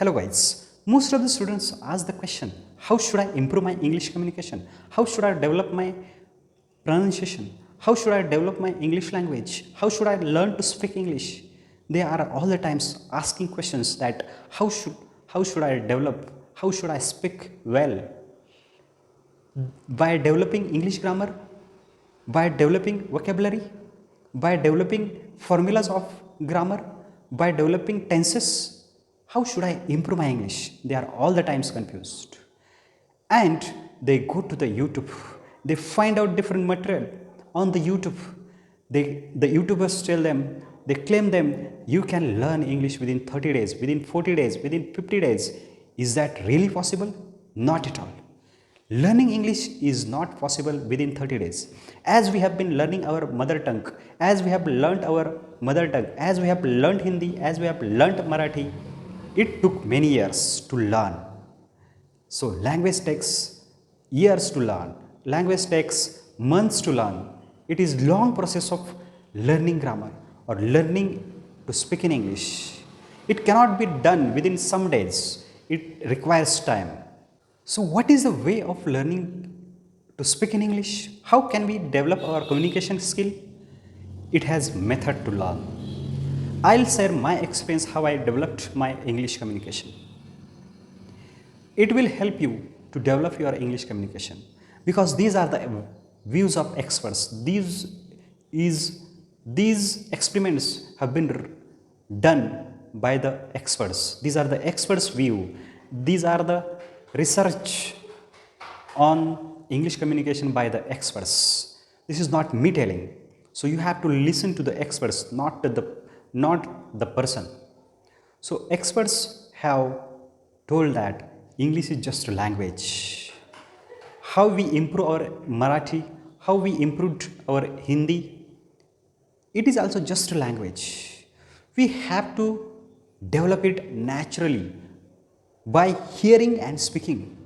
Hello guys, most of the students ask the question, how should I improve my English communication? How should I develop my pronunciation? How should I develop my English language? How should I learn to speak English? They are all the times asking questions that how should I develop? How should I speak well? By developing English grammar, by developing vocabulary, by developing formulas of grammar, by developing tenses. How should I improve my English? They are all the times confused. And they go to the YouTube. They find out different material on the YouTube. The YouTubers tell them, they claim them, you can learn English within 30 days, within 40 days, within 50 days. Is that really possible? Not at all. Learning English is not possible within 30 days. As we have been learning our mother tongue, as we have learnt our mother tongue, as we have learnt Hindi, as we have learnt Marathi, it took many years to learn. So language takes years to learn. Language takes months to learn. It is long process of learning grammar or learning to speak in English. It cannot be done within some days. It requires time. So what is the way of learning to speak in English? How can we develop our communication skill? It has method to learn. I'll share my experience how I developed my English communication. It will help you to develop your English communication because these are the views of experts. These experiments have been done by the experts. These are the experts' view. These are the research on English communication by the experts. This is not me telling. So you have to listen to the experts, not the person. So experts have told that English is just a language. How we improve our Marathi, how we improved our Hindi, it is also just a language. We have to develop it naturally by hearing and speaking.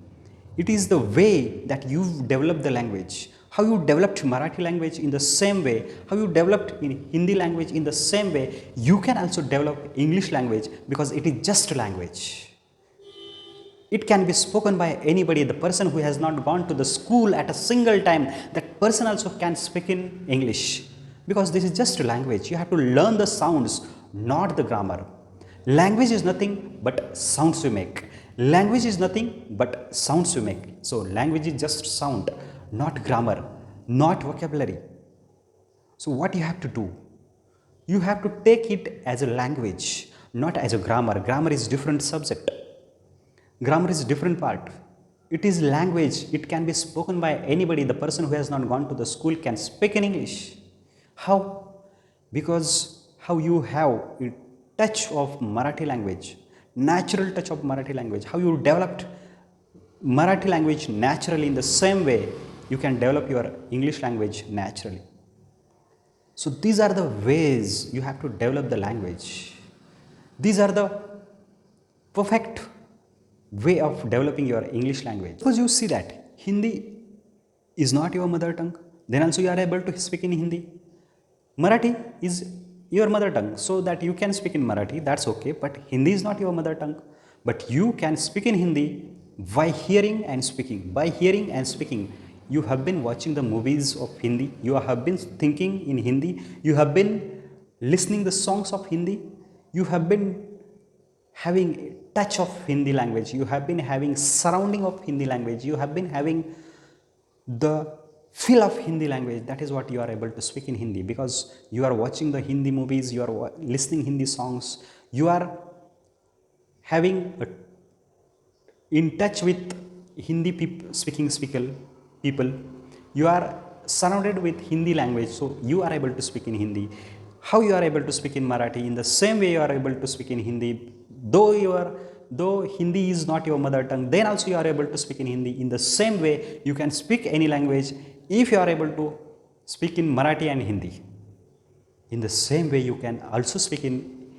It is the way that you develop the language. How you developed Marathi language in the same way, how you developed in Hindi language in the same way, you can also develop English language because it is just a language. It can be spoken by anybody. The person who has not gone to the school at a single time, that person also can speak in English because this is just a language. You have to learn the sounds, not the grammar. Language is nothing but sounds we make. Language is nothing but sounds we make. So language is just sound, not grammar, not vocabulary. So what you have to do? You have to take it as a language, not as a grammar. Grammar is different subject. Grammar is different part. It is language. It can be spoken by anybody. The person who has not gone to the school can speak in English. How? Because how you have a touch of Marathi language, natural touch of Marathi language, how you developed Marathi language naturally, in the same way you can develop your English language naturally. So these are the ways you have to develop the language. These are the perfect way of developing your English language. Suppose you see that Hindi is not your mother tongue, then also you are able to speak in Hindi. Marathi is your mother tongue, so that you can speak in Marathi, that's okay, but Hindi is not your mother tongue. But you can speak in Hindi by hearing and speaking. By hearing and speaking, you have been watching the movies of Hindi, you have been thinking in Hindi, you have been listening the songs of Hindi, you have been having touch of Hindi language, you have been having surrounding of Hindi language, you have been having the feel of Hindi language. That is what you are able to speak in Hindi because you are watching the Hindi movies, you are listening Hindi songs, you are having in touch with Hindi speaking people, you are surrounded with Hindi language, so you are able to speak in Hindi. How you are able to speak in Marathi? In the same way you are able to speak in Hindi. Though Hindi is not your mother tongue, then also you are able to speak in Hindi. In the same way you can speak any language if you are able to speak in Marathi and Hindi. In the same way you can also speak in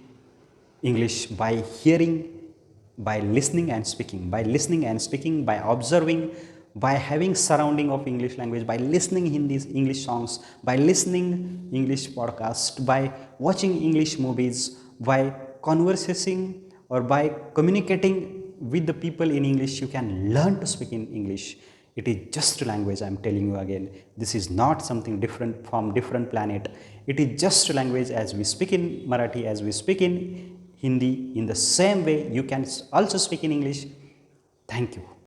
English by hearing, by listening and speaking, by observing, by having surrounding of English language, by listening Hindi English songs, by listening English podcast, by watching English movies, by conversing or by communicating with the people in English, you can learn to speak in English. It is just a language, I am telling you again. This is not something different from different planet. It is just a language as we speak in Marathi, as we speak in Hindi. In the same way, you can also speak in English. Thank you.